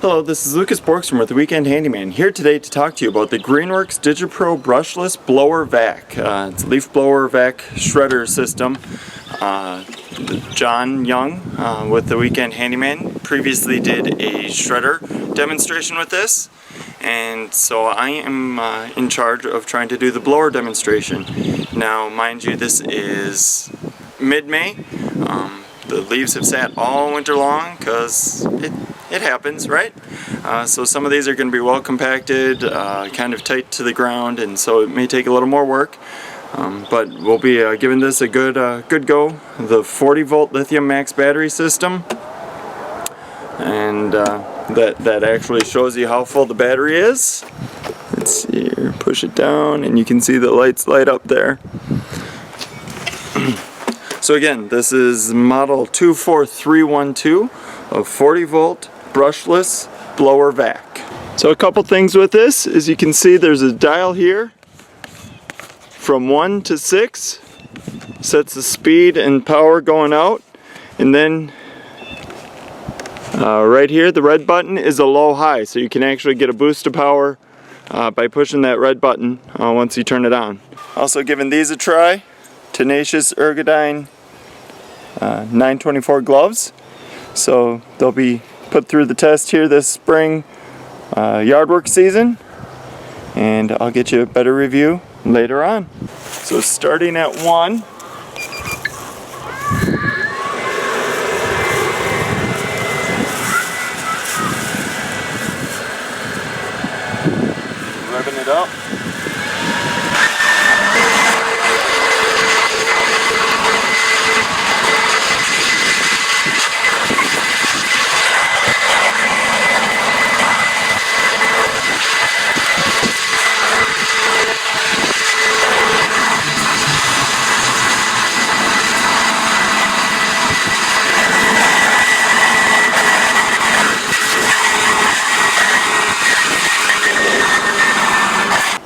Hello, this is Lucas Borgstrom with the Weekend Handyman, here today to talk to you about the GreenWorks DigiPro Brushless Blower Vac. It's a leaf blower vac shredder system. John Young with the Weekend Handyman previously did a shredder demonstration with this, and so I am in charge of trying to do the blower demonstration. Now, mind you, this is mid-May. The leaves have sat all winter long because it happens, right? So some of these are going to be well compacted, kind of tight to the ground, and so it may take a little more work. But we'll be giving this a good go. The 40-volt lithium max battery system, and that actually shows you how full the battery is. Let's see here, push it down, and you can see the lights light up there. So again, this is model 24312 of 40-volt brushless blower vac. So a couple things with this, as you can see, there's a dial here from 1 to 6, sets the speed and power going out, and then right here the red button is a low-high, so you can actually get a boost of power by pushing that red button once you turn it on. Also giving these a try, Tenacious Ergodyne 924 gloves, so they'll be put through the test here this spring yard work season, and I'll get you a better review later on. So starting at 1, revving it up.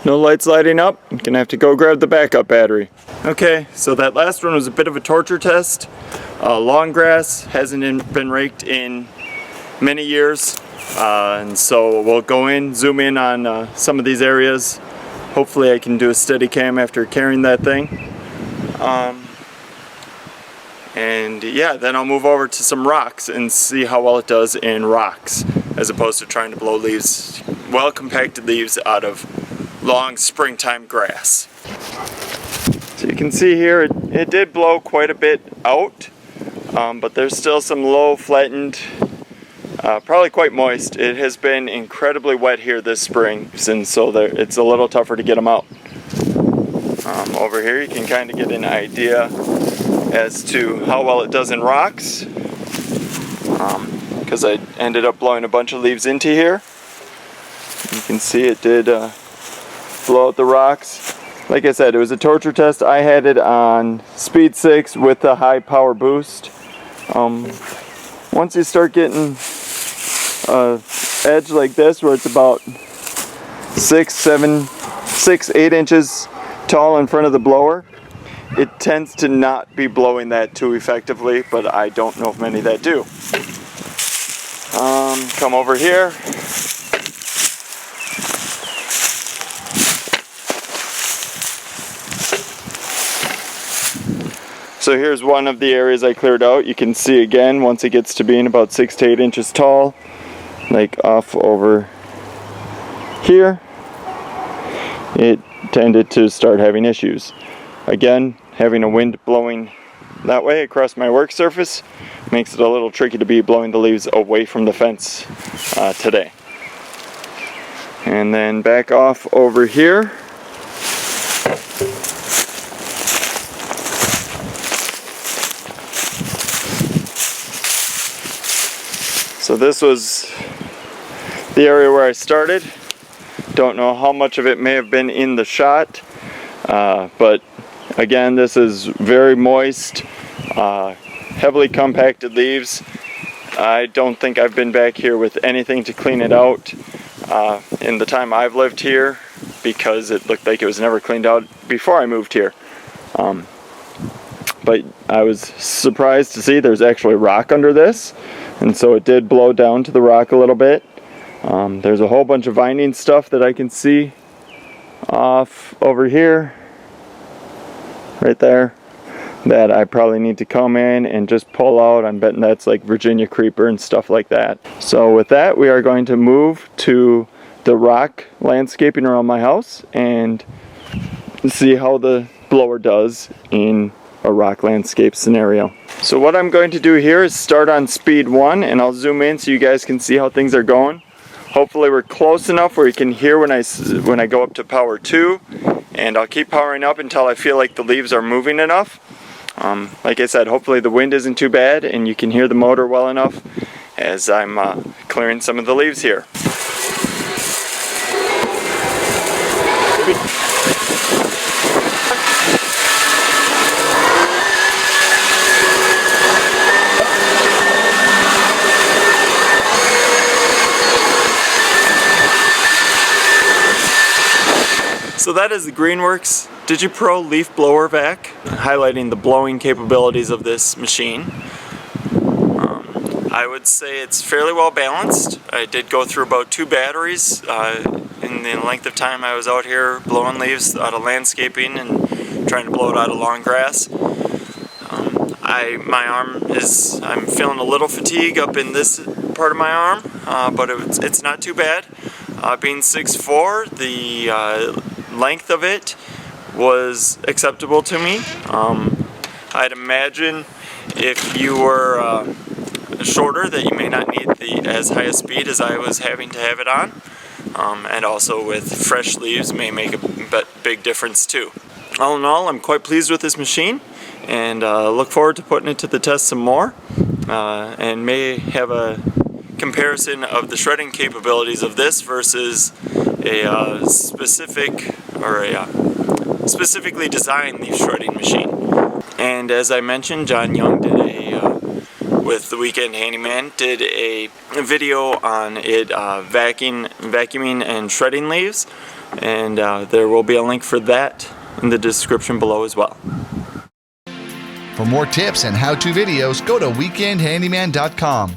No lights lighting up, I'm gonna have to go grab the backup battery. Okay, so that last one was a bit of a torture test. Long grass hasn't been raked in many years, and so we'll go in, zoom in on some of these areas. Hopefully I can do a steady cam after carrying that thing. And yeah, then I'll move over to some rocks and see how well it does in rocks, as opposed to trying to blow leaves, well compacted leaves out of long springtime grass. So you can see here it did blow quite a bit out, but there's still some low flattened, probably quite moist. It has been incredibly wet here this spring, and so it's a little tougher to get them out. Over here you can kind of get an idea as to how well it does in rocks, because I ended up blowing a bunch of leaves into here. You can see it did blow out the rocks. Like I said, it was a torture test. I had it on speed 6 with the high power boost. Once you start getting edge like this, where it's about 8 inches tall in front of the blower, it tends to not be blowing that too effectively, but I don't know if many that do. Come over here. So here's one of the areas I cleared out. You can see again, once it gets to being about 6 to 8 inches tall, like off over here, it tended to start having issues. Again, having a wind blowing that way across my work surface makes it a little tricky to be blowing the leaves away from the fence today. And then back off over here. So this was the area where I started. Don't know how much of it may have been in the shot, but again, this is very moist, heavily compacted leaves. I don't think I've been back here with anything to clean it out in the time I've lived here, because it looked like it was never cleaned out before I moved here. But I was surprised to see there's actually rock under this, and so it did blow down to the rock a little bit. There's a whole bunch of winding stuff that I can see off over here, right there, that I probably need to come in and just pull out. I'm betting that's like Virginia creeper and stuff like that. So with that, we are going to move to the rock landscaping around my house and see how the blower does in a rock landscape scenario. So what I'm going to do here is start on speed 1, and I'll zoom in so you guys can see how things are going. Hopefully we're close enough where you can hear when I go up to power 2, and I'll keep powering up until I feel like the leaves are moving enough. Like I said, hopefully the wind isn't too bad and you can hear the motor well enough as I'm clearing some of the leaves here. So that is the GreenWorks DigiPro Leaf Blower Vac, highlighting the blowing capabilities of this machine. I would say it's fairly well balanced. I did go through about 2 batteries in the length of time I was out here blowing leaves out of landscaping and trying to blow it out of long grass. My arm I'm feeling a little fatigue up in this part of my arm, but it's not too bad. Being 6'4", the length of it was acceptable to me. I'd imagine if you were shorter that you may not need as high a speed as I was having to have it on, and also with fresh leaves may make a big difference too. All in all, I'm quite pleased with this machine, and look forward to putting it to the test some more, and may have a comparison of the shredding capabilities of this versus a specifically designed leaf shredding machine. And as I mentioned, John Young with the Weekend Handyman did a video on it vacuuming and shredding leaves, and there will be a link for that in the description below as well. For more tips and how-to videos, go to weekendhandyman.com.